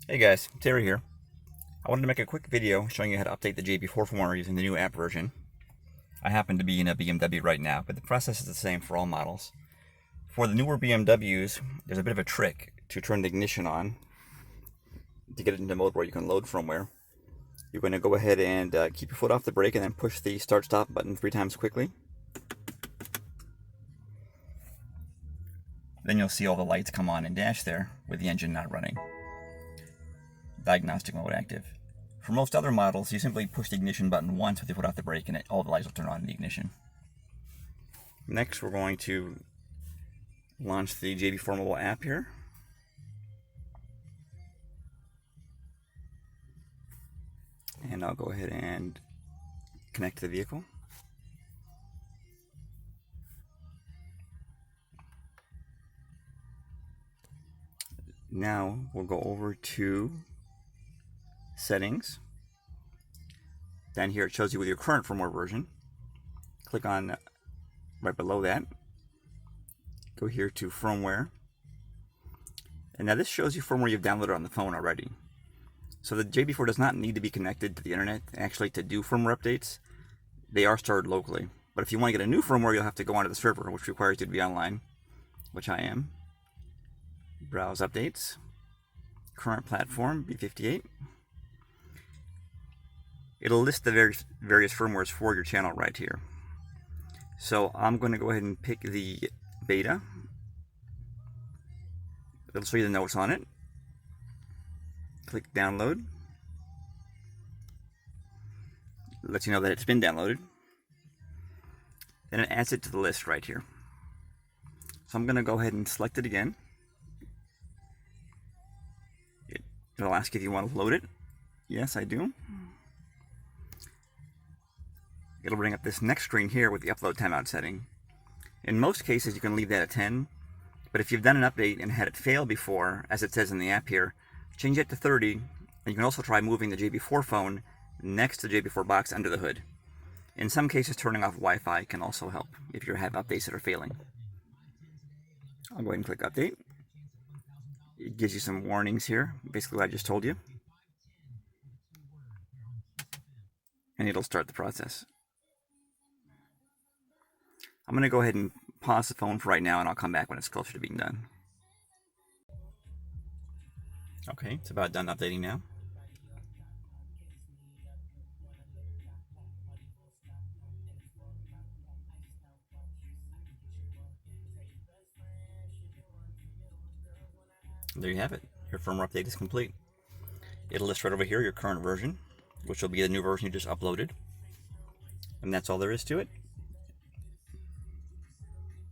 Hey guys, Terry here. I wanted to make a quick video showing you how to update the JB4 firmware using the new app version. I happen to be in a BMW right now, but the process is the same for all models. For the newer BMWs, there's a bit of a trick to turn the ignition on to get it into mode where you can load firmware. You're going to go ahead and keep your foot off the brake and then push the start-stop button 3 times quickly. Then you'll see all the lights come on and dash there with the engine not running. Diagnostic mode active. For most other models, you simply push the ignition button once with your foot off the brake and all the lights will turn on in the ignition. Next, we're going to launch the JB4 Mobile app here. And I'll go ahead and connect to the vehicle. Now we'll go over to Settings. Down here it shows you with your current firmware version. Click on right below that. Go here to Firmware. And now this shows you firmware you've downloaded on the phone already. So the JB4 does not need to be connected to the internet actually to do firmware updates. They are stored locally. But if you want to get a new firmware, you'll have to go onto the server, which requires you to be online, which I am. Browse updates. Current platform, B58. It'll list the various firmwares for your channel right here. So I'm going to go ahead and pick the beta. It'll show you the notes on it. Click download. It lets you know that it's been downloaded. Then it adds it to the list right here. So I'm going to go ahead and select it again. It'll ask if you want to load it. Yes, I do. It'll bring up this next screen here with the upload timeout setting. In most cases, you can leave that at 10, but if you've done an update and had it fail before, as it says in the app here, change it to 30, and you can also try moving the JB4 phone next to the JB4 box under the hood. In some cases, turning off Wi-Fi can also help if you have updates that are failing. I'll go ahead and click Update. It gives you some warnings here, basically what I just told you. And it'll start the process. I'm going to go ahead and pause the phone for right now, and I'll come back when it's closer to being done. Okay, it's about done updating now. There you have it. Your firmware update is complete. It'll list right over here your current version, which will be the new version you just uploaded. And that's all there is to it.